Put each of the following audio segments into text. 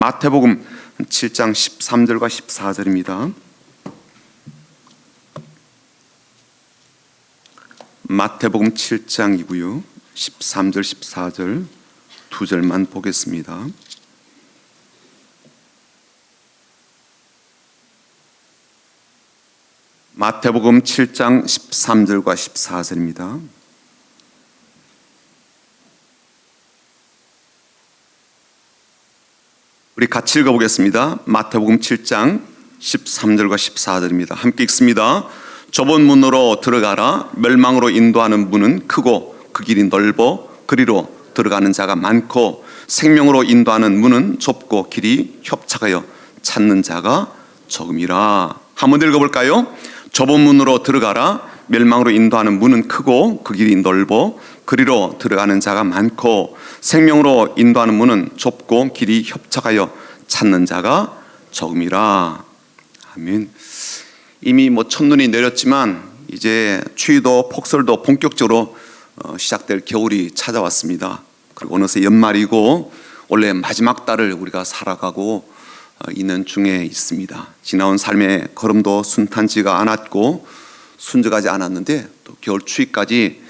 마태복음 7장 13절과 14절입니다. 마태복음 7장이고요. 13절, 14절 두 절만 보겠습니다. 마태복음 7장 13절과 14절입니다. 우리 같이 읽어보겠습니다. 마태복음 7장 13절과 14절입니다. 함께 읽습니다. 좁은 문으로 들어가라. 멸망으로 인도하는 문은 크고 그 길이 넓어 그리로 들어가는 자가 많고 생명으로 인도하는 문은 좁고 길이 협착하여 찾는 자가 적음이라. 한번 읽어볼까요? 좁은 문으로 들어가라. 멸망으로 인도하는 문은 크고 그 길이 넓어 그리로 들어가는 자가 많고 생명으로 인도하는 문은 좁고 길이 협착하여 찾는 자가 적음이라. 아멘. 이미 첫눈이 내렸지만 이제 추위도 폭설도 본격적으로 시작될 겨울이 찾아왔습니다. 그리고 어느새 연말이고 원래 마지막 달을 우리가 살아가고 있는 중에 있습니다. 지나온 삶의 걸음도 순탄치가 않았고 순적하지 않았는데 또 겨울 추위까지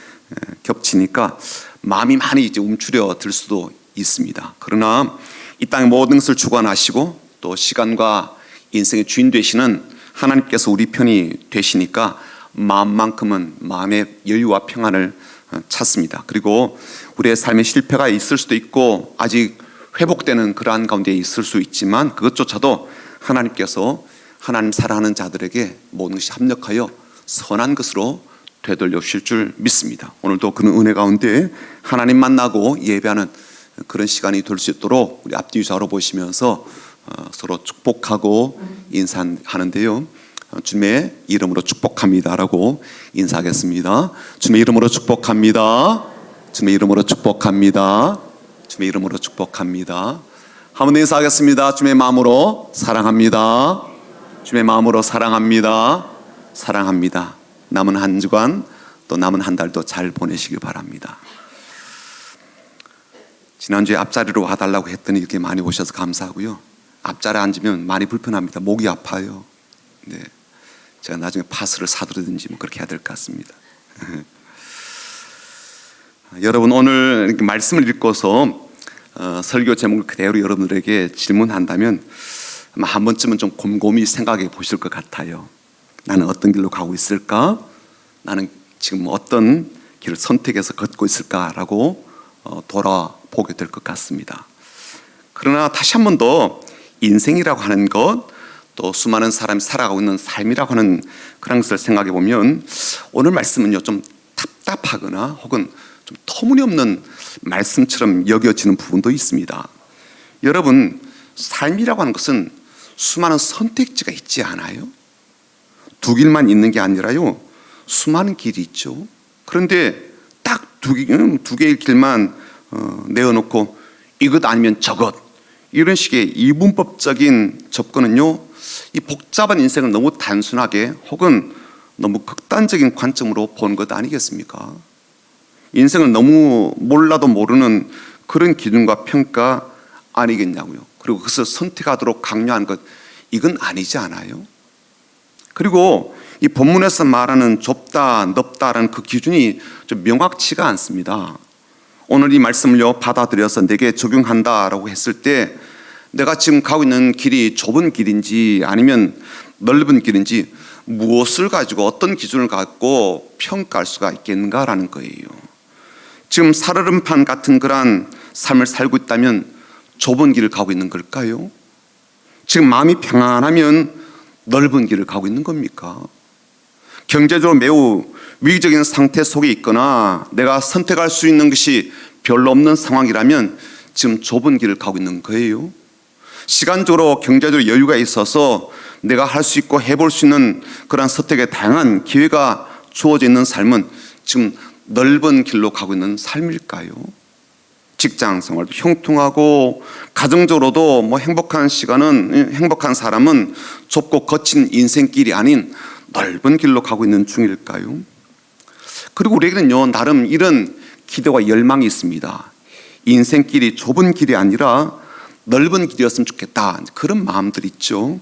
겹치니까 마음이 많이 이제 움츠려들 수도 있습니다. 그러나 이 땅의 모든 것을 주관하시고 또 시간과 인생의 주인 되시는 하나님께서 우리 편이 되시니까 마음만큼은 마음의 여유와 평안을 찾습니다. 그리고 우리의 삶의 실패가 있을 수도 있고 아직 회복되는 그러한 가운데 있을 수 있지만 그것조차도 하나님께서 하나님 사랑하는 자들에게 모든 것이 합력하여 선한 것으로 되돌려 주실 줄 믿습니다. 오늘도 그런 은혜 가운데 하나님 만나고 예배하는 그런 시간이 될 수 있도록 우리 앞뒤 좌우로 보시면서 서로 축복하고 인사하는데요. 주님의 이름으로 축복합니다라고 인사하겠습니다. 주님의 이름으로 축복합니다. 주님의 이름으로 축복합니다. 주님의 이름으로 축복합니다. 한번 인사하겠습니다. 주님의 마음으로 사랑합니다. 주님의 마음으로 사랑합니다. 사랑합니다. 남은 한 주간 또 남은 한 달도 잘 보내시길 바랍니다. 지난주에 앞자리로 와달라고 했더니 이렇게 많이 오셔서 감사하고요. 앞자리에 앉으면 많이 불편합니다. 목이 아파요. 네, 제가 나중에 파스를 사드리든지 그렇게 해야 될 것 같습니다. 여러분 오늘 이렇게 말씀을 읽고서 설교 제목을 그대로 여러분들에게 질문한다면 아마 한 번쯤은 좀 곰곰이 생각해 보실 것 같아요. 나는 어떤 길로 가고 있을까? 나는 지금 어떤 길을 선택해서 걷고 있을까라고 돌아보게 될 것 같습니다. 그러나 다시 한 번 더 인생이라고 하는 것, 또 수많은 사람이 살아가고 있는 삶이라고 하는 그런 것을 생각해 보면 오늘 말씀은요 좀 답답하거나 혹은 좀 터무니없는 말씀처럼 여겨지는 부분도 있습니다. 여러분, 삶이라고 하는 것은 수많은 선택지가 있지 않아요? 두 길만 있는 게 아니라요 수많은 길이 있죠. 그런데 딱 두 개의 길만 내어놓고 이것 아니면 저것 이런 식의 이분법적인 접근은요 이 복잡한 인생을 너무 단순하게 혹은 너무 극단적인 관점으로 보는 것 아니겠습니까? 인생을 너무 몰라도 모르는 그런 기준과 평가 아니겠냐고요. 그리고 그것을 선택하도록 강요하는 것 이건 아니지 않아요? 그리고 이 본문에서 말하는 좁다, 넓다라는 그 기준이 좀 명확치가 않습니다. 오늘 이 말씀을요 받아들여서 내게 적용한다라고 했을 때 내가 지금 가고 있는 길이 좁은 길인지 아니면 넓은 길인지 무엇을 가지고 어떤 기준을 갖고 평가할 수가 있겠는가라는 거예요. 지금 살얼음판 같은 그러한 삶을 살고 있다면 좁은 길을 가고 있는 걸까요? 지금 마음이 평안하면 넓은 길을 가고 있는 겁니까? 경제적으로 매우 위기적인 상태 속에 있거나 내가 선택할 수 있는 것이 별로 없는 상황이라면 지금 좁은 길을 가고 있는 거예요. 시간적으로 경제적으로 여유가 있어서 내가 할 수 있고 해볼 수 있는 그런 선택의 다양한 기회가 주어져 있는 삶은 지금 넓은 길로 가고 있는 삶일까요? 직장 생활도 형통하고 가정적으로도 행복한 시간은 행복한 사람은 좁고 거친 인생길이 아닌 넓은 길로 가고 있는 중일까요? 그리고 우리에게는요 나름 이런 기대와 열망이 있습니다. 인생길이 좁은 길이 아니라 넓은 길이었으면 좋겠다. 그런 마음들이 있죠.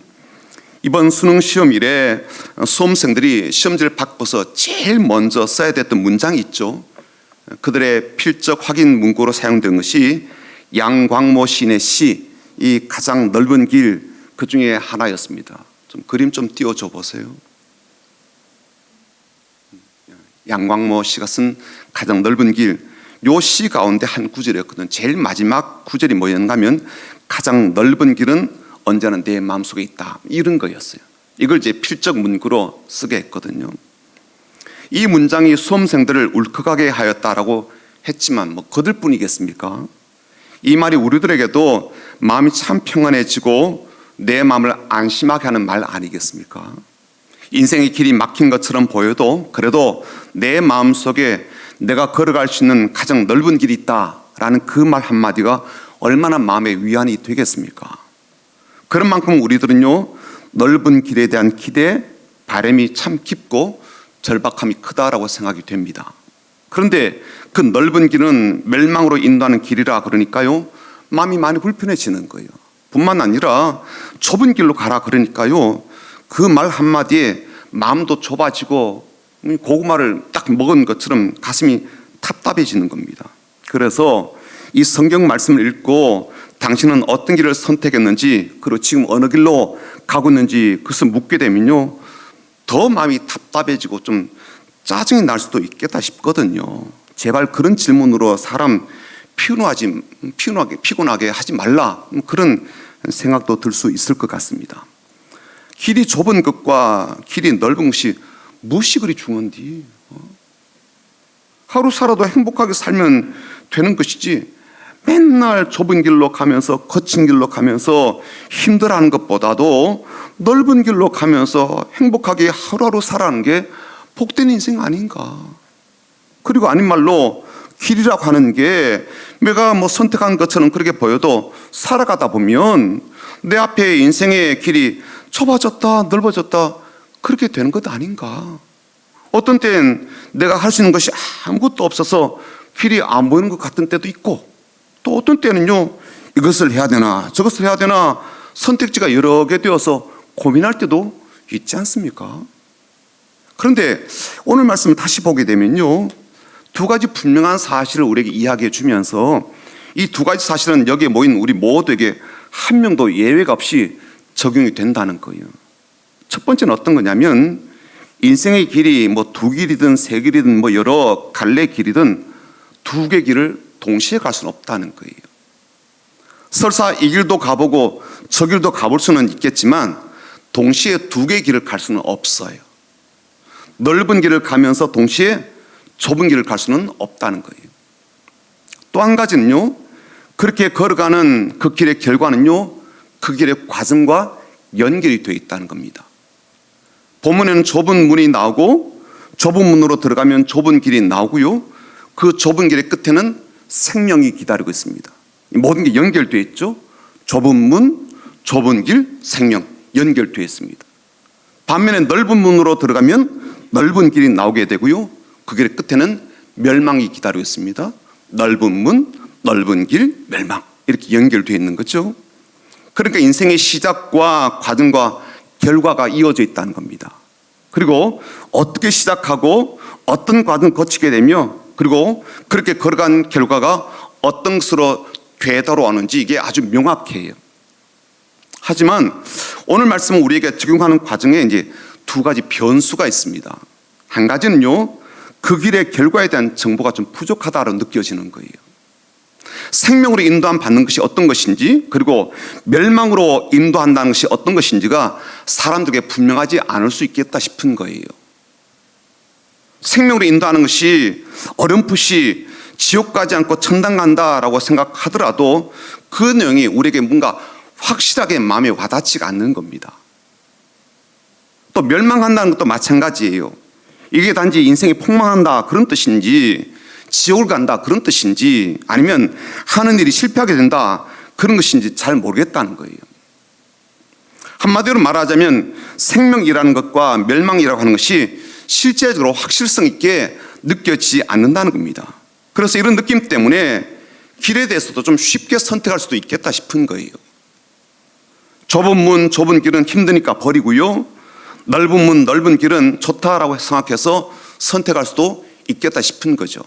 이번 수능 시험일에 수험생들이 시험지를 바꿔서 제일 먼저 써야 됐던 문장이 있죠. 그들의 필적 확인 문구로 사용된 것이 양광모 시인의 시, 이 가장 넓은 길, 그 중에 하나였습니다. 좀 그림 좀 띄워줘 보세요. 양광모 씨가 쓴 가장 넓은 길, 요 시 가운데 한 구절이었거든. 제일 마지막 구절이 뭐였는가 하면 가장 넓은 길은 언제나 내 마음속에 있다, 이런 거였어요. 이걸 이제 필적 문구로 쓰게 했거든요. 이 문장이 수험생들을 울컥하게 하였다라고 했지만 뭐 그들 뿐이겠습니까? 이 말이 우리들에게도 마음이 참 평안해지고 내 마음을 안심하게 하는 말 아니겠습니까? 인생의 길이 막힌 것처럼 보여도 그래도 내 마음속에 내가 걸어갈 수 있는 가장 넓은 길이 있다라는 그 말 한마디가 얼마나 마음의 위안이 되겠습니까? 그런 만큼 우리들은요, 넓은 길에 대한 기대, 바람이 참 깊고 절박함이 크다라고 생각이 됩니다. 그런데 그 넓은 길은 멸망으로 인도하는 길이라 그러니까요, 마음이 많이 불편해지는 거예요. 뿐만 아니라 좁은 길로 가라 그러니까요, 그 말 한마디에 마음도 좁아지고 고구마를 딱 먹은 것처럼 가슴이 답답해지는 겁니다. 그래서 이 성경 말씀을 읽고 당신은 어떤 길을 선택했는지, 그리고 지금 어느 길로 가고 있는지 그것을 묻게 되면요, 더 마음이 답답해지고 좀 짜증이 날 수도 있겠다 싶거든요. 제발 그런 질문으로 사람 피곤하게 하지 말라, 그런 생각도 들 수 있을 것 같습니다. 길이 좁은 것과 길이 넓은 것이 무엇이 그리 중요한디? 하루 살아도 행복하게 살면 되는 것이지, 맨날 좁은 길로 가면서 거친 길로 가면서 힘들어하는 것보다도 넓은 길로 가면서 행복하게 하루하루 살아가는 게 복된 인생 아닌가. 그리고 아닌 말로 길이라고 하는 게 내가 뭐 선택한 것처럼 그렇게 보여도 살아가다 보면 내 앞에 인생의 길이 좁아졌다 넓어졌다 그렇게 되는 것 아닌가. 어떤 때는 내가 할 수 있는 것이 아무것도 없어서 길이 안 보이는 것 같은 때도 있고, 또 어떤 때는요, 이것을 해야 되나 저것을 해야 되나 선택지가 여러 개 되어서 고민할 때도 있지 않습니까? 그런데 오늘 말씀을 다시 보게 되면요, 두 가지 분명한 사실을 우리에게 이야기해 주면서 이 두 가지 사실은 여기에 모인 우리 모두에게 한 명도 예외가 없이 적용이 된다는 거예요. 첫 번째는 어떤 거냐면, 인생의 길이 뭐 두 길이든 세 길이든 뭐 여러 갈래 길이든 두 개 길을 동시에 갈 수는 없다는 거예요. 설사 이 길도 가보고 저 길도 가볼 수는 있겠지만 동시에 두 개 길을 갈 수는 없어요. 넓은 길을 가면서 동시에 좁은 길을 갈 수는 없다는 거예요. 또 한 가지는요, 그렇게 걸어가는 그 길의 결과는요, 그 길의 과정과 연결이 되어 있다는 겁니다. 본문에는 좁은 문이 나오고 좁은 문으로 들어가면 좁은 길이 나오고요, 그 좁은 길의 끝에는 생명이 기다리고 있습니다. 모든 게 연결되어 있죠. 좁은 문, 좁은 길, 생명 연결되어 있습니다. 반면에 넓은 문으로 들어가면 넓은 길이 나오게 되고요, 그 길의 끝에는 멸망이 기다리고 있습니다. 넓은 문, 넓은 길, 멸망, 이렇게 연결되어 있는 거죠. 그러니까 인생의 시작과 과정과 결과가 이어져 있다는 겁니다. 그리고 어떻게 시작하고 어떤 과정을 거치게 되며, 그리고 그렇게 걸어간 결과가 어떤 것으로 되돌아오는지 이게 아주 명확해요. 하지만 오늘 말씀은 우리에게 적용하는 과정에 이제 두 가지 변수가 있습니다. 한 가지는요, 그 길의 결과에 대한 정보가 좀 부족하다고 느껴지는 거예요. 생명으로 인도함 받는 것이 어떤 것인지, 그리고 멸망으로 인도한다는 것이 어떤 것인지가 사람들에게 분명하지 않을 수 있겠다 싶은 거예요. 생명으로 인도하는 것이 어렴풋이 지옥 가지 않고 천당 간다라고 생각하더라도 그 내용이 우리에게 뭔가 확실하게 마음에 와닿지가 않는 겁니다. 또 멸망한다는 것도 마찬가지예요. 이게 단지 인생이 폭망한다 그런 뜻인지, 지옥을 간다 그런 뜻인지, 아니면 하는 일이 실패하게 된다 그런 것인지 잘 모르겠다는 거예요. 한마디로 말하자면 생명이라는 것과 멸망이라고 하는 것이 실제적으로 확실성 있게 느껴지지 않는다는 겁니다. 그래서 이런 느낌 때문에 길에 대해서도 좀 쉽게 선택할 수도 있겠다 싶은 거예요. 좁은 문, 좁은 길은 힘드니까 버리고요. 넓은 문, 넓은 길은 좋다라고 생각해서 선택할 수도 있겠다 싶은 거죠.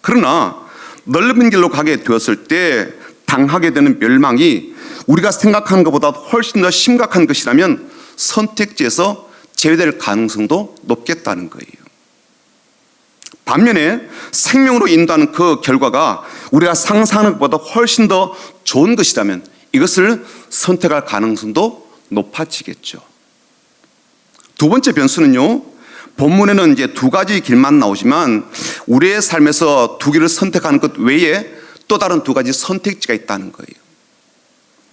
그러나 넓은 길로 가게 되었을 때 당하게 되는 멸망이 우리가 생각하는 것보다 훨씬 더 심각한 것이라면 선택지에서 제외될 가능성도 높겠다는 거예요. 반면에 생명으로 인도하는 그 결과가 우리가 상상하는 것보다 훨씬 더 좋은 것이라면 이것을 선택할 가능성도 높아지겠죠. 두 번째 변수는요, 본문에는 이제 두 가지 길만 나오지만 우리의 삶에서 두 길을 선택하는 것 외에 또 다른 두 가지 선택지가 있다는 거예요.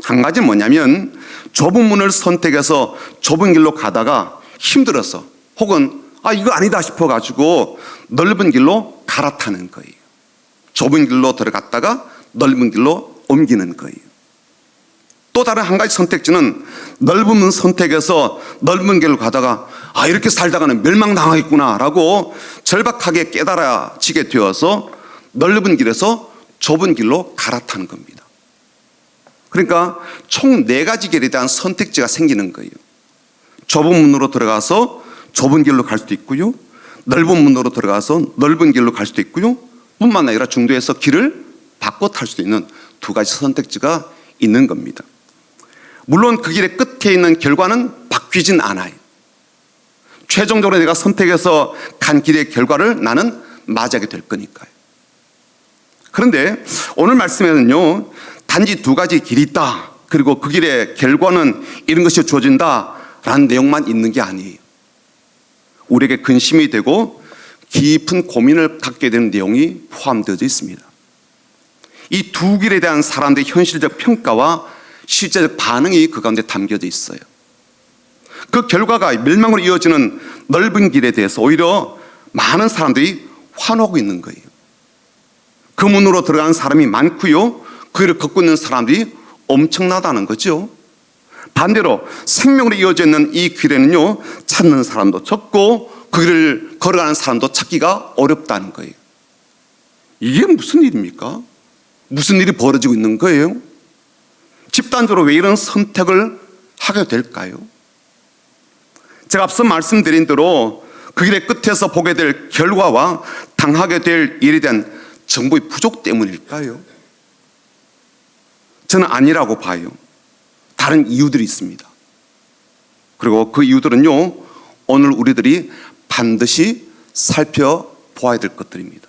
한 가지는 뭐냐면 좁은 문을 선택해서 좁은 길로 가다가 힘들어서 혹은 이거 아니다 싶어가지고 넓은 길로 갈아타는 거예요. 좁은 길로 들어갔다가 넓은 길로 옮기는 거예요. 또 다른 한 가지 선택지는 넓은 문 선택해서 넓은 길로 가다가 이렇게 살다가는 멸망당하겠구나 라고 절박하게 깨달아지게 되어서 넓은 길에서 좁은 길로 갈아타는 겁니다. 그러니까 총 4가지 길에 대한 선택지가 생기는 거예요. 좁은 문으로 들어가서 좁은 길로 갈 수도 있고요, 넓은 문으로 들어가서 넓은 길로 갈 수도 있고요, 뿐만 아니라 중도에서 길을 바꿔 탈 수도 있는 두 가지 선택지가 있는 겁니다. 물론 그 길의 끝에 있는 결과는 바뀌진 않아요. 최종적으로 내가 선택해서 간 길의 결과를 나는 맞이하게 될 거니까요. 그런데 오늘 말씀에는요, 단지 두 가지 길이 있다, 그리고 그 길의 결과는 이런 것이 주어진다라는 내용만 있는 게 아니에요. 우리에게 근심이 되고 깊은 고민을 갖게 되는 내용이 포함되어 있습니다. 이 두 길에 대한 사람들의 현실적 평가와 실제적 반응이 그 가운데 담겨져 있어요. 그 결과가 멸망으로 이어지는 넓은 길에 대해서 오히려 많은 사람들이 환호하고 있는 거예요. 그 문으로 들어가는 사람이 많고요, 그 길을 걷고 있는 사람들이 엄청나다는 거죠. 반대로 생명으로 이어져 있는 이 길에는요, 찾는 사람도 적고 그 길을 걸어가는 사람도 찾기가 어렵다는 거예요. 이게 무슨 일입니까? 무슨 일이 벌어지고 있는 거예요? 집단적으로 왜 이런 선택을 하게 될까요? 제가 앞서 말씀드린 대로 그 길의 끝에서 보게 될 결과와 당하게 될 일에 대한 정보의 부족 때문일까요? 저는 아니라고 봐요. 다른 이유들이 있습니다. 그리고 그 이유들은요, 오늘 우리들이 반드시 살펴보아야 될 것들입니다.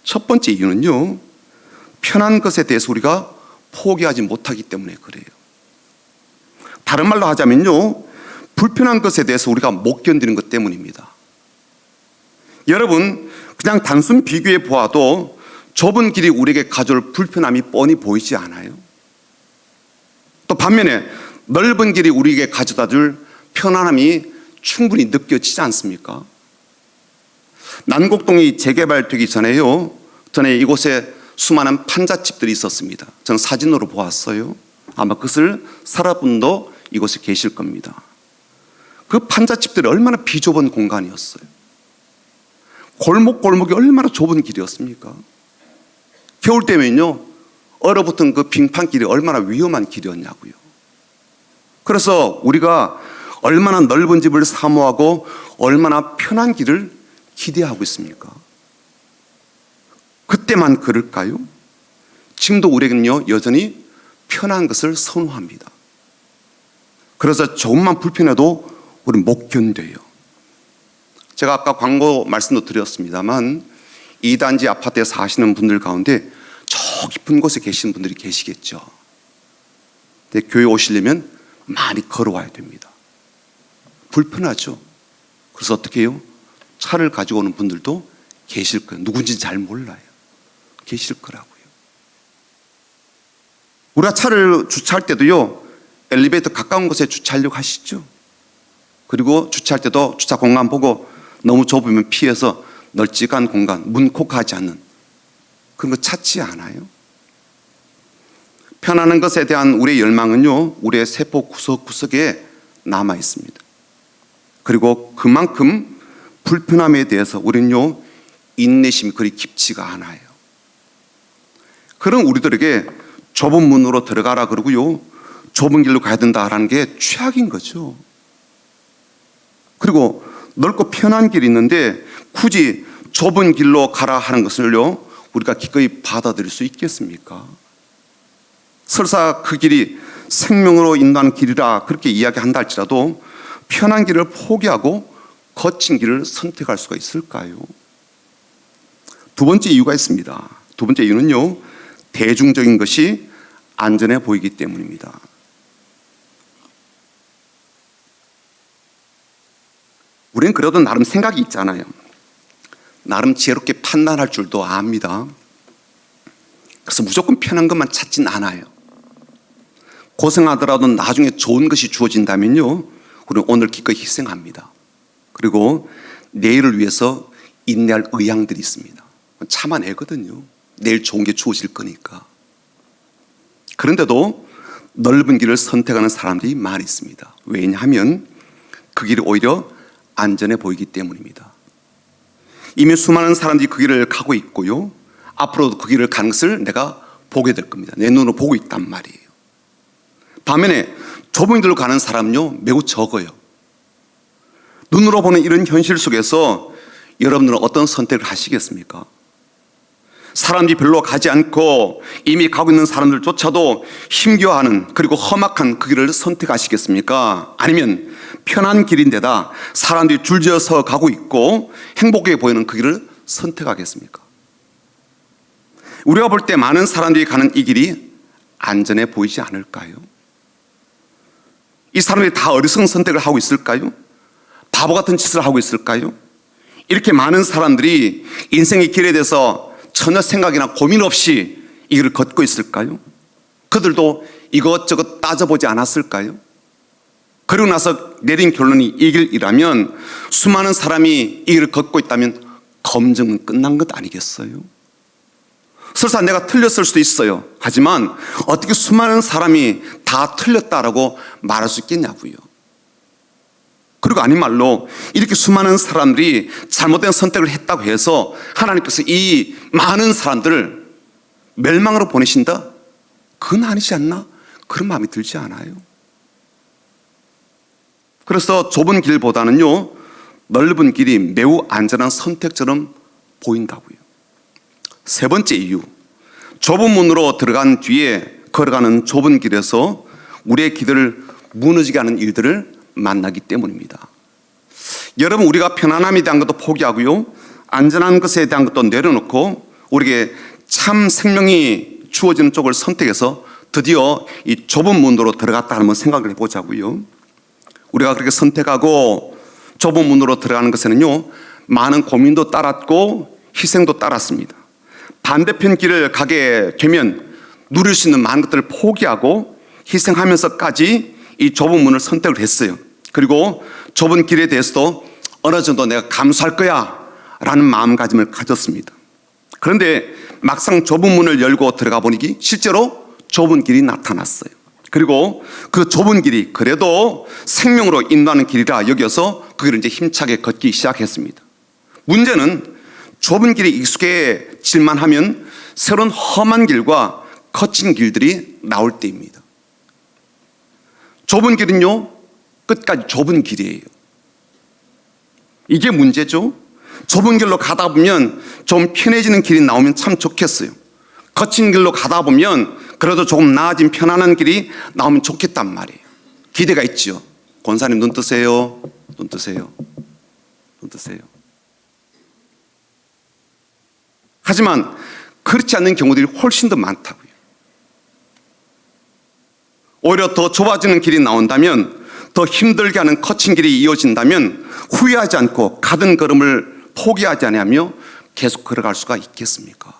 첫 번째 이유는요, 편한 것에 대해서 우리가 포기하지 못하기 때문에 그래요. 다른 말로 하자면요, 불편한 것에 대해서 우리가 못 견디는 것 때문입니다. 여러분, 그냥 단순 비교해 보아도 좁은 길이 우리에게 가져올 불편함이 뻔히 보이지 않아요? 또 반면에 넓은 길이 우리에게 가져다 줄 편안함이 충분히 느껴지지 않습니까? 난곡동이 재개발되기 전에요, 전에 이곳에 수많은 판잣집들이 있었습니다. 저는 사진으로 보았어요. 아마 그것을 살아본 분도 이곳에 계실 겁니다. 그 판잣집들이 얼마나 비좁은 공간이었어요. 골목골목이 얼마나 좁은 길이었습니까? 겨울 때면요, 얼어붙은 그 빙판길이 얼마나 위험한 길이었냐고요. 그래서 우리가 얼마나 넓은 집을 사모하고 얼마나 편한 길을 기대하고 있습니까? 그때만 그럴까요? 지금도 우리에게는요, 여전히 편한 것을 선호합니다. 그래서 조금만 불편해도 우리는 못 견뎌요. 제가 아까 광고 말씀도 드렸습니다만 2단지 아파트에 사시는 분들 가운데 저 깊은 곳에 계시는 분들이 계시겠죠. 근데 교회 오시려면 많이 걸어와야 됩니다. 불편하죠. 그래서 어떻게 해요? 차를 가지고 오는 분들도 계실 거예요. 누군지 잘 몰라요. 계실 거라고요. 우리가 차를 주차할 때도요, 엘리베이터 가까운 곳에 주차하려고 하시죠. 그리고 주차할 때도 주차 공간 보고 너무 좁으면 피해서 널찍한 공간, 문콕하지 않는 그런 거 찾지 않아요? 편안한 것에 대한 우리의 열망은요, 우리의 세포 구석구석에 남아 있습니다. 그리고 그만큼 불편함에 대해서 우리는요, 인내심이 그리 깊지가 않아요. 그런 우리들에게 좁은 문으로 들어가라 그러고요, 좁은 길로 가야 된다라는 게 최악인 거죠. 그리고 넓고 편한 길이 있는데 굳이 좁은 길로 가라 하는 것을요, 우리가 기꺼이 받아들일 수 있겠습니까? 설사 그 길이 생명으로 인도하는 길이라 그렇게 이야기한다 할지라도 편한 길을 포기하고 거친 길을 선택할 수가 있을까요? 두 번째 이유가 있습니다. 두 번째 이유는요, 대중적인 것이 안전해 보이기 때문입니다. 우리는 그래도 나름 생각이 있잖아요. 나름 지혜롭게 판단할 줄도 압니다. 그래서 무조건 편한 것만 찾진 않아요. 고생하더라도 나중에 좋은 것이 주어진다면요, 우리는 오늘 기꺼이 희생합니다. 그리고 내일을 위해서 인내할 의향들이 있습니다. 참아내거든요. 내일 좋은 게 주어질 거니까. 그런데도 넓은 길을 선택하는 사람들이 많이 있습니다. 왜냐하면 그 길이 오히려 안전해 보이기 때문입니다. 이미 수많은 사람들이 그 길을 가고 있고요, 앞으로도 그 길을 가는 것을 내가 보게 될 겁니다. 내 눈으로 보고 있단 말이에요. 반면에 좁은 길로 가는 사람은요, 매우 적어요. 눈으로 보는 이런 현실 속에서 여러분들은 어떤 선택을 하시겠습니까? 사람들이 별로 가지 않고 이미 가고 있는 사람들조차도 힘겨워하는, 그리고 험악한 그 길을 선택하시겠습니까? 아니면 편한 길인데다 사람들이 줄지어서 가고 있고 행복해 보이는 그 길을 선택하겠습니까? 우리가 볼 때 많은 사람들이 가는 이 길이 안전해 보이지 않을까요? 이 사람들이 다 어리석은 선택을 하고 있을까요? 바보 같은 짓을 하고 있을까요? 이렇게 많은 사람들이 인생의 길에 대해서 전혀 생각이나 고민 없이 이 길을 걷고 있을까요? 그들도 이것저것 따져보지 않았을까요? 그리고 나서 내린 결론이 이 길이라면, 수많은 사람이 이 길을 걷고 있다면 검증은 끝난 것 아니겠어요? 설사 내가 틀렸을 수도 있어요. 하지만 어떻게 수많은 사람이 다 틀렸다라고 말할 수 있겠냐고요. 그리고 아닌 말로 이렇게 수많은 사람들이 잘못된 선택을 했다고 해서 하나님께서 이 많은 사람들을 멸망으로 보내신다? 그건 아니지 않나? 그런 마음이 들지 않아요. 그래서 좁은 길보다는요, 넓은 길이 매우 안전한 선택처럼 보인다고요. 세 번째 이유, 좁은 문으로 들어간 뒤에 걸어가는 좁은 길에서 우리의 기도를 무너지게 하는 일들을 만나기 때문입니다. 여러분, 우리가 편안함에 대한 것도 포기하고요, 안전한 것에 대한 것도 내려놓고 우리에게 참 생명이 주어지는 쪽을 선택해서 드디어 이 좁은 문으로 들어갔다 한번 생각을 해보자고요. 우리가 그렇게 선택하고 좁은 문으로 들어가는 것에는요, 많은 고민도 따랐고 희생도 따랐습니다. 반대편 길을 가게 되면 누릴 수 있는 많은 것들을 포기하고 희생하면서까지 이 좁은 문을 선택을 했어요. 그리고 좁은 길에 대해서도 어느 정도 내가 감수할 거야 라는 마음가짐을 가졌습니다. 그런데 막상 좁은 문을 열고 들어가 보니 실제로 좁은 길이 나타났어요. 그리고 그 좁은 길이 그래도 생명으로 인도하는 길이라 여겨서 그 길을 이제 힘차게 걷기 시작했습니다. 문제는 좁은 길에 익숙해질만 하면 새로운 험한 길과 거친 길들이 나올 때입니다. 좁은 길은요, 끝까지 좁은 길이에요. 이게 문제죠. 좁은 길로 가다 보면 좀 편해지는 길이 나오면 참 좋겠어요. 거친 길로 가다 보면 그래도 조금 나아진 편안한 길이 나오면 좋겠단 말이에요. 기대가 있죠. 권사님 눈 뜨세요. 눈 뜨세요. 눈 뜨세요. 하지만 그렇지 않는 경우들이 훨씬 더 많다고요. 오히려 더 좁아지는 길이 나온다면, 더 힘들게 하는 거친 길이 이어진다면 후회하지 않고 가던 걸음을 포기하지 않으며 계속 걸어갈 수가 있겠습니까?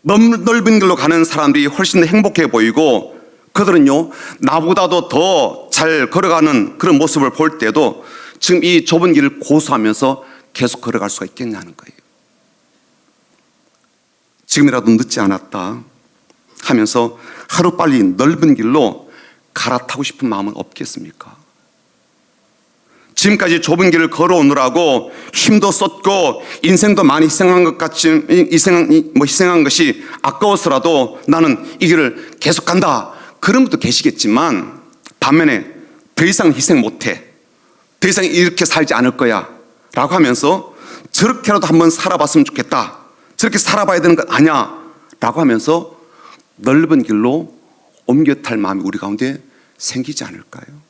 너무 넓은 길로 가는 사람들이 훨씬 더 행복해 보이고, 그들은요, 나보다도 더 잘 걸어가는 그런 모습을 볼 때도 지금 이 좁은 길을 고수하면서 계속 걸어갈 수가 있겠냐는 거예요. 지금이라도 늦지 않았다 하면서 하루빨리 넓은 길로 갈아타고 싶은 마음은 없겠습니까? 지금까지 좁은 길을 걸어오느라고 힘도 썼고 인생도 많이 희생한 것 같이 희생한 것이 아까워서라도 나는 이 길을 계속 간다. 그런 분도 계시겠지만 반면에 더 이상 희생 못해. 더 이상 이렇게 살지 않을 거야. 라고 하면서 저렇게라도 한번 살아봤으면 좋겠다. 저렇게 살아봐야 되는 것 아니야. 라고 하면서 넓은 길로 옮겨 탈 마음이 우리 가운데 생기지 않을까요?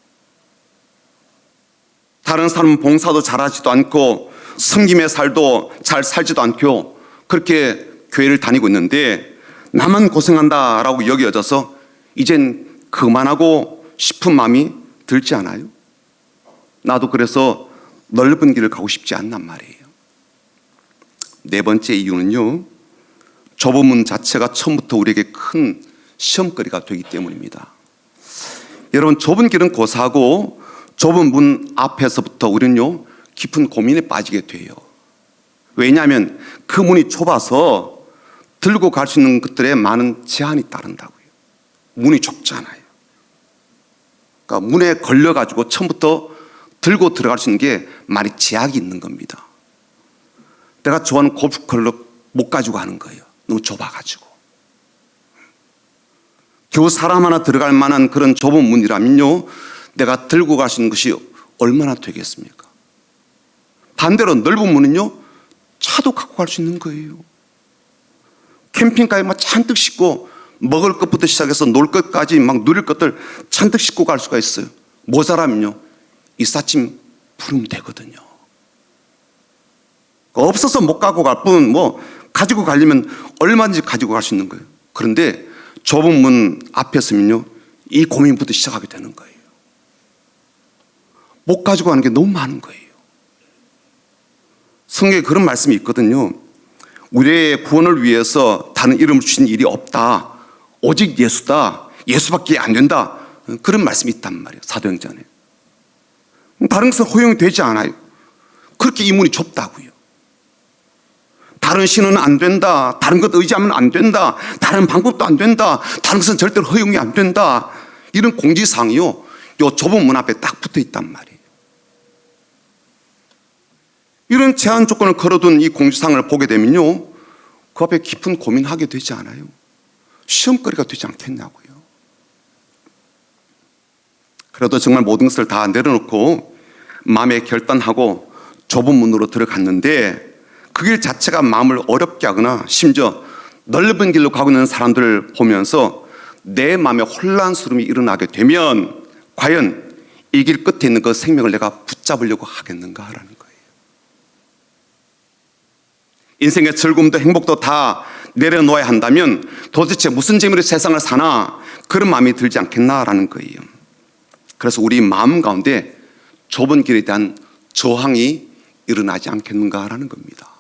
다른 사람은 봉사도 잘하지도 않고 섬김의 살도 잘 살지도 않고 그렇게 교회를 다니고 있는데 나만 고생한다라고 여겨져서 이젠 그만하고 싶은 마음이 들지 않아요? 나도 그래서 넓은 길을 가고 싶지 않단 말이에요. 네 번째 이유는요, 좁은 문 자체가 처음부터 우리에게 큰 시험거리가 되기 때문입니다. 여러분, 좁은 길은 고사하고 좁은 문 앞에서부터 우리는요 깊은 고민에 빠지게 돼요. 왜냐하면 그 문이 좁아서 들고 갈 수 있는 것들에 많은 제한이 따른다고요. 문이 좁잖아요. 그러니까 문에 걸려가지고 처음부터 들고 들어갈 수 있는 게 많이 제약이 있는 겁니다. 내가 좋아하는 골프클럽 못 가지고 가는 거예요. 너무 좁아가지고. 겨우 사람 하나 들어갈 만한 그런 좁은 문이라면요 내가 들고 갈 수 있는 것이 얼마나 되겠습니까? 반대로 넓은 문은요 차도 갖고 갈 수 있는 거예요. 캠핑카에 막 잔뜩 싣고 먹을 것부터 시작해서 놀 것까지 막 누릴 것들 잔뜩 싣고 갈 수가 있어요. 모자라면요 이삿짐 부르면 되거든요. 없어서 못 갖고 갈 뿐 뭐 가지고 가려면 얼마든지 가지고 갈 수 있는 거예요. 그런데 좁은 문 앞에 서면요 이 고민부터 시작하게 되는 거예요. 못 가지고 가는 게 너무 많은 거예요. 성경에 그런 말씀이 있거든요. 우리의 구원을 위해서 다른 이름을 주신 일이 없다. 오직 예수다. 예수밖에 안 된다. 그런 말씀이 있단 말이에요. 사도행전에. 다른 것은 허용이 되지 않아요. 그렇게 이 문이 좁다고요. 다른 신은 안 된다. 다른 것 의지하면 안 된다. 다른 방법도 안 된다. 다른 것은 절대로 허용이 안 된다. 이런 공지사항이요 요 좁은 문 앞에 딱 붙어 있단 말이에요. 이런 제한 조건을 걸어둔 이 공지사항을 보게 되면요 그 앞에 깊은 고민하게 되지 않아요? 시험거리가 되지 않겠냐고요. 그래도 정말 모든 것을 다 내려놓고 마음에 결단하고 좁은 문으로 들어갔는데 그 길 자체가 마음을 어렵게 하거나 심지어 넓은 길로 가고 있는 사람들을 보면서 내 마음에 혼란스러움이 일어나게 되면 과연 이 길 끝에 있는 그 생명을 내가 붙잡으려고 하겠는가라는 거예요. 인생의 즐거움도 행복도 다 내려놓아야 한다면 도대체 무슨 재미로 세상을 사나 그런 마음이 들지 않겠나라는 거예요. 그래서 우리 마음 가운데 좁은 길에 대한 저항이 일어나지 않겠는가라는 겁니다.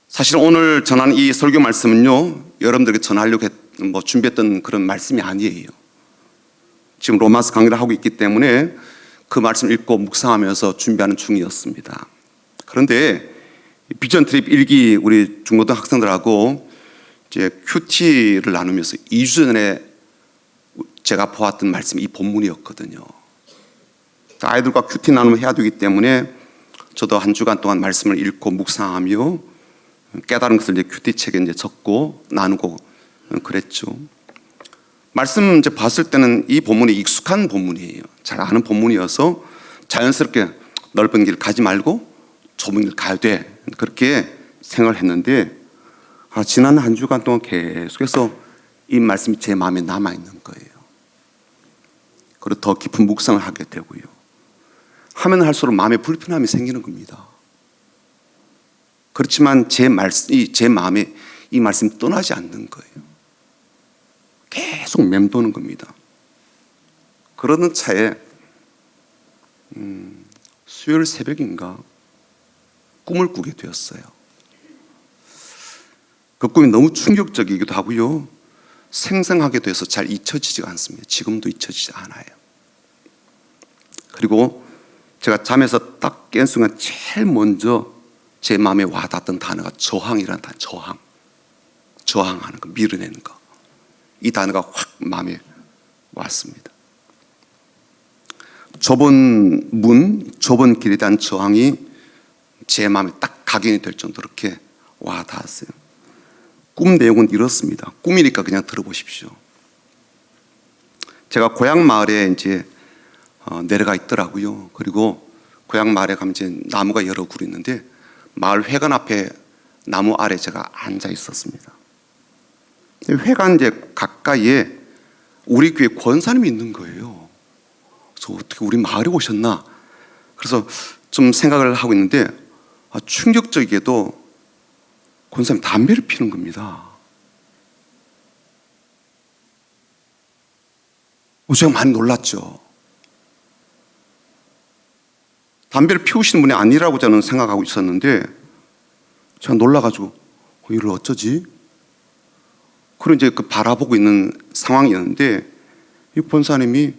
사실 오늘 전하는 이 설교 말씀은요 여러분들에게 전하려고 준비했던 그런 말씀이 아니에요. 지금 로마서 강의를 하고 있기 때문에 그 말씀 읽고 묵상하면서 준비하는 중이었습니다. 그런데 비전 트립 1기 우리 중고등 학생들하고 이제 큐티를 나누면서 2주 전에 제가 보았던 말씀이 이 본문이었거든요. 아이들과 큐티 나눔을 해야 되기 때문에 저도 한 주간 동안 말씀을 읽고 묵상하며 깨달은 것을 이제 큐티 책에 이제 적고 나누고 그랬죠. 말씀 이제 봤을 때는 이 본문이 익숙한 본문이에요. 잘 아는 본문이어서 자연스럽게 넓은 길 가지 말고 좁은 길 가야 돼. 그렇게 생각을 했는데 지난 한 주간 동안 계속해서 이 말씀이 제 마음에 남아있는 거예요. 그리고 더 깊은 묵상을 하게 되고요. 하면 할수록 마음에 불편함이 생기는 겁니다. 그렇지만 제 마음에 이 말씀이 떠나지 않는 거예요. 계속 맴도는 겁니다. 그러던 차에 수요일 새벽인가 꿈을 꾸게 되었어요. 그 꿈이 너무 충격적이기도 하고요. 생생하게 돼서 잘 잊혀지지가 않습니다. 지금도 잊혀지지 않아요. 그리고 제가 잠에서 딱 깬 순간 제일 먼저 제 마음에 와닿았던 단어가 저항이라는 단어. 저항하는 거, 밀어내는 거. 이 단어가 확 마음에 왔습니다. 좁은 문, 좁은 길에 대한 저항이 제 마음에 딱 각인이 될 정도로 이렇게 와 닿았어요. 꿈 내용은 이렇습니다. 꿈이니까 그냥 들어보십시오. 제가 고향 마을에 이제 내려가 있더라고요. 그리고 고향 마을에 가면 이제 나무가 여러 그루 있는데 마을 회관 앞에 나무 아래 제가 앉아 있었습니다. 회관 이제 가까이에 우리 교회 권사님이 있는 거예요. 그래서 어떻게 우리 마을에 오셨나? 그래서 좀 생각을 하고 있는데 충격적이게도 권사님 담배를 피는 겁니다. 제가 많이 놀랐죠. 담배를 피우시는 분이 아니라고 저는 생각하고 있었는데 제가 놀라가지고 이걸 어쩌지? 그런 이제 그 바라보고 있는 상황이었는데 이 권사님이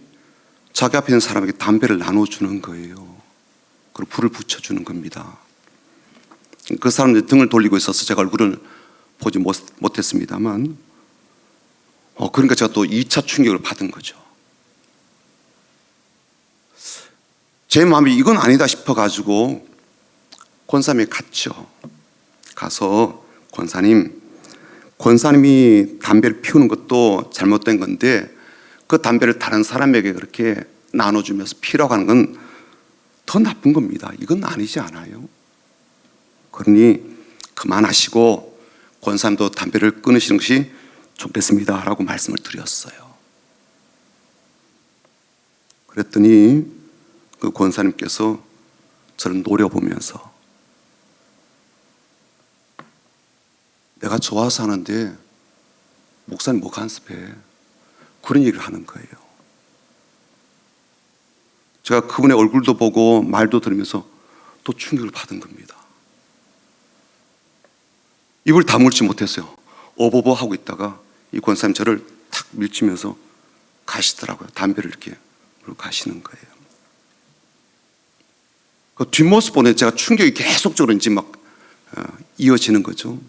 자기 앞에 있는 사람에게 담배를 나눠주는 거예요. 그리고 불을 붙여주는 겁니다. 그 사람들 등을 돌리고 있어서 제가 얼굴을 보지 못했습니다만 그러니까 제가 또 2차 충격을 받은 거죠. 제 마음이 이건 아니다 싶어가지고 권사님이 갔죠. 가서 권사님이 담배를 피우는 것도 잘못된 건데 그 담배를 다른 사람에게 그렇게 나눠주면서 피라고 하는 건 더 나쁜 겁니다. 이건 아니지 않아요? 그러니 그만하시고 권사님도 담배를 끊으시는 것이 좋겠습니다 라고 말씀을 드렸어요. 그랬더니 그 권사님께서 저를 노려보면서 내가 좋아서 하는데 목사님 뭐 간섭해? 그런 얘기를 하는 거예요. 제가 그분의 얼굴도 보고 말도 들으면서 또 충격을 받은 겁니다. 입을 다물지 못했어요. 어버버 하고 있다가 이 권사님 저를 탁 밀치면서 가시더라고요. 담배를 이렇게 물고 가시는 거예요. 그 뒷모습 보내 제가 충격이 계속적으로 이제 막 이어지는 거죠.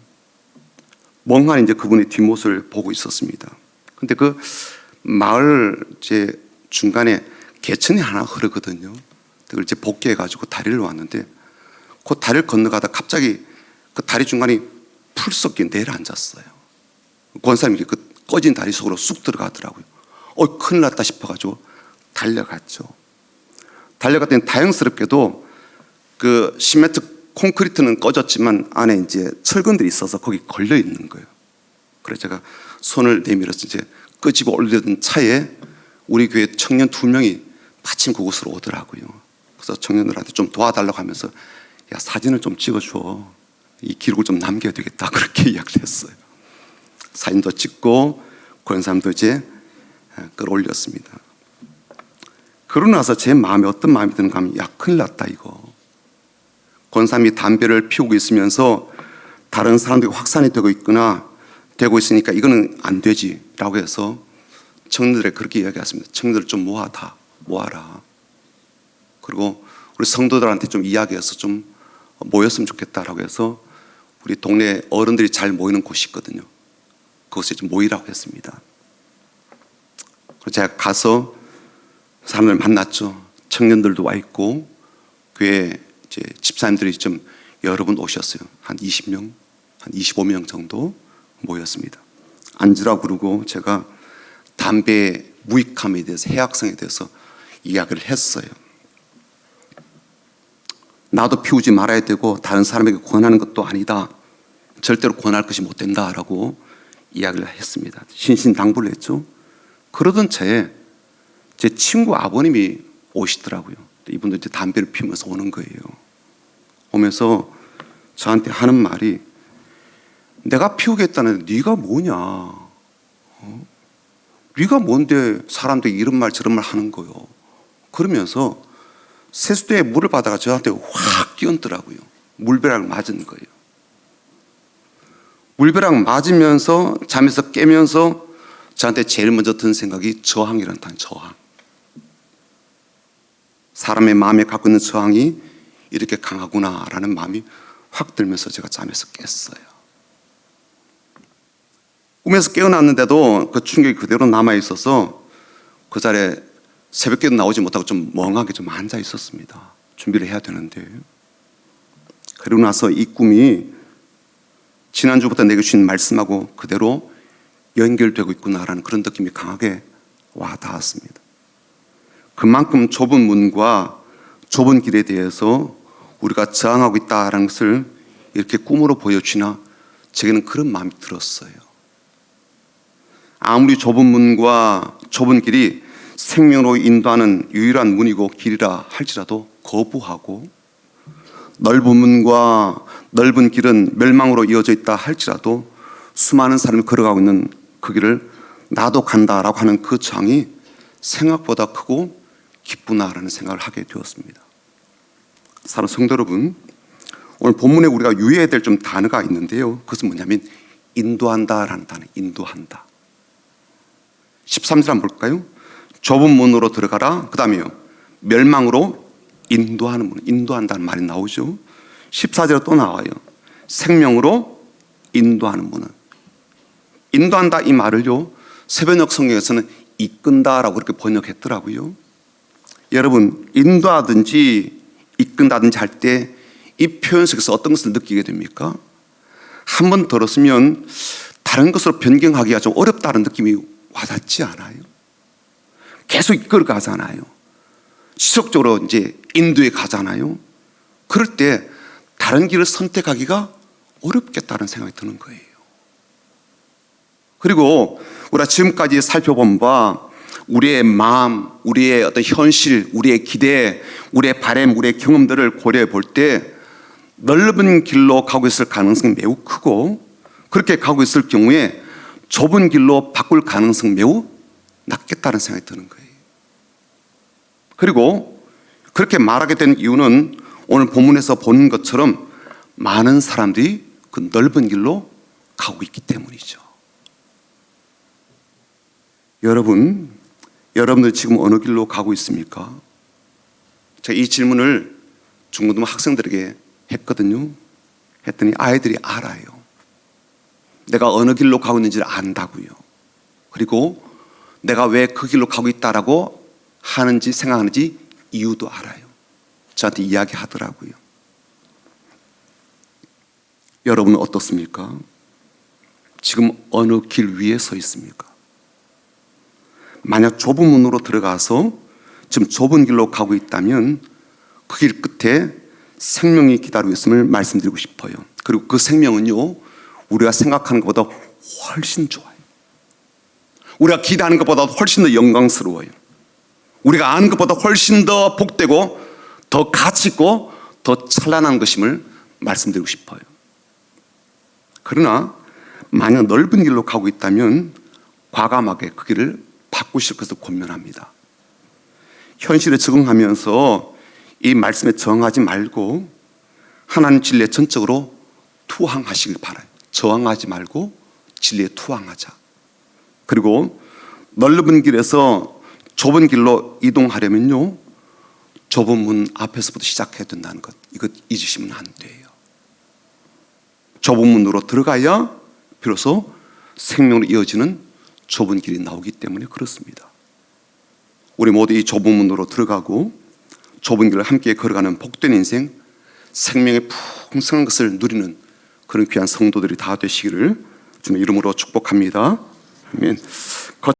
멍하니 이제 그분의 뒷모습을 보고 있었습니다. 근데 그 마을 제 중간에 개천이 하나 흐르거든요. 그걸 이제 복귀해가지고 다리를 왔는데 그 다리를 건너가다 갑자기 그 다리 중간이 풀썩게 내려앉았어요. 권사님이 그 꺼진 다리 속으로 쑥 들어가더라고요. 큰일 났다 싶어가지고 달려갔죠. 달려갔더니 다행스럽게도 그 시멘트 콘크리트는 꺼졌지만 안에 이제 철근들이 있어서 거기 걸려 있는 거예요. 그래서 제가 손을 내밀어서 이제 끄집어 올리던 차에 우리 교회 청년 2명이 마침 그곳으로 오더라고요. 그래서 청년들한테 좀 도와달라고 하면서 야 사진을 좀 찍어줘. 이 기록을 좀 남겨야 되겠다. 그렇게 이야기를 했어요. 사진도 찍고 권사님도 이제 끌어올렸습니다. 그러고 나서 제 마음에 어떤 마음이 드는가 하면 야 큰일 났다 이거. 권사님이 담배를 피우고 있으면서 다른 사람들이 확산이 되고 있으니까 이거는 안 되지 라고 해서 청년들에 그렇게 이야기했습니다. 청년들 좀 모아라. 그리고 우리 성도들한테 좀 이야기해서 좀 모였으면 좋겠다라고 해서 우리 동네 어른들이 잘 모이는 곳이 있거든요. 그곳에 좀 모이라고 했습니다. 그래서 제가 가서 사람들 만났죠. 청년들도 와 있고 교회 이제 집사님들이 좀 여러 분 오셨어요. 한 20명, 한 25명 정도 모였습니다. 앉으라 부르고 제가 담배의 무익함에 대해서 해악성에 대해서 이야기를 했어요. 나도 피우지 말아야 되고 다른 사람에게 권하는 것도 아니다. 절대로 권할 것이 못 된다라고 이야기를 했습니다. 신신당부를 했죠. 그러던 차에 제 친구 아버님이 오시더라고요. 이분도 이제 담배를 피우면서 오는 거예요. 오면서 저한테 하는 말이 내가 피우겠다는데 네가 뭐냐? 네가 뭔데 사람들이 이런 말 저런 말 하는 거요? 그러면서 세수대에 물을 받아가 저한테 확 끼얹더라고요. 물벼락을 맞은 거예요. 물벼락 맞으면서 잠에서 깨면서 저한테 제일 먼저 든 생각이 저항이라는 단어, 저항. 사람의 마음에 갖고 있는 저항이 이렇게 강하구나라는 마음이 확 들면서 제가 잠에서 깼어요. 꿈에서 깨어났는데도 그 충격이 그대로 남아있어서 그 자리에 새벽에도 나오지 못하고 좀 멍하게 좀 앉아 있었습니다. 준비를 해야 되는데. 그러고 나서 이 꿈이 지난주부터 내게 주신 말씀하고 그대로 연결되고 있구나라는 그런 느낌이 강하게 와 닿았습니다. 그만큼 좁은 문과 좁은 길에 대해서 우리가 저항하고 있다는 것을 이렇게 꿈으로 보여주나 제게는 그런 마음이 들었어요. 아무리 좁은 문과 좁은 길이 생명으로 인도하는 유일한 문이고 길이라 할지라도 거부하고, 넓은 문과 넓은 길은 멸망으로 이어져 있다 할지라도 수많은 사람이 걸어가고 있는 그 길을 나도 간다라고 하는 그 저항이 생각보다 크고 기쁘나라는 생각을 하게 되었습니다. 사랑하는 성도 여러분, 오늘 본문에 우리가 유의해야 될 좀 단어가 있는데요. 그것은 뭐냐면 인도한다라는 단어, 인도한다. 13절 한번 볼까요? 좁은 문으로 들어가라. 그 다음에요, 멸망으로 인도하는 문, 인도한다는 말이 나오죠. 14절에 또 나와요. 생명으로 인도하는 문은. 인도한다 이 말을요, 새번역 성경에서는 이끈다라고 그렇게 번역했더라고요. 여러분, 인도하든지 이끈다든지 할 때 이 표현 속에서 어떤 것을 느끼게 됩니까? 한 번 들었으면 다른 것으로 변경하기가 좀 어렵다는 느낌이 와닿지 않아요? 계속 이끌어 가잖아요. 지속적으로 이제 인도에 가잖아요. 그럴 때 다른 길을 선택하기가 어렵겠다는 생각이 드는 거예요. 그리고 우리가 지금까지 살펴본 바 우리의 마음, 우리의 어떤 현실, 우리의 기대, 우리의 바람, 우리의 경험들을 고려해 볼 때 넓은 길로 가고 있을 가능성이 매우 크고, 그렇게 가고 있을 경우에 좁은 길로 바꿀 가능성이 매우 낮겠다는 생각이 드는 거예요. 그리고 그렇게 말하게 된 이유는 오늘 본문에서 보는 것처럼 많은 사람들이 그 넓은 길로 가고 있기 때문이죠. 여러분들 지금 어느 길로 가고 있습니까? 제가 이 질문을 중고등부 학생들에게 했거든요. 했더니 아이들이 알아요. 내가 어느 길로 가고 있는지를 안다고요. 그리고 내가 왜 그 길로 가고 있다라고 하는지 생각하는지 이유도 알아요. 저한테 이야기하더라고요. 여러분은 어떻습니까? 지금 어느 길 위에 서 있습니까? 만약 좁은 문으로 들어가서 지금 좁은 길로 가고 있다면 그 길 끝에 생명이 기다리고 있음을 말씀드리고 싶어요. 그리고 그 생명은요, 우리가 생각하는 것보다 훨씬 좋아요. 우리가 기대하는 것보다 훨씬 더 영광스러워요. 우리가 아는 것보다 훨씬 더 복되고 더 가치 있고 더 찬란한 것임을 말씀드리고 싶어요. 그러나 만약 넓은 길로 가고 있다면 과감하게 그 길을 바꾸실 것을 권면합니다. 현실에 적응하면서 이 말씀에 저항하지 말고 하나님 진리에 전적으로 투항하시길 바라요. 저항하지 말고 진리에 투항하자. 그리고 넓은 길에서 좁은 길로 이동하려면요, 좁은 문 앞에서부터 시작해야 된다는 것, 이것 잊으시면 안 돼요. 좁은 문으로 들어가야 비로소 생명으로 이어지는 좁은 길이 나오기 때문에 그렇습니다. 우리 모두 이 좁은 문으로 들어가고 좁은 길을 함께 걸어가는 복된 인생, 생명의 풍성한 것을 누리는 그런 귀한 성도들이 다 되시기를 주님의 이름으로 축복합니다. 아멘.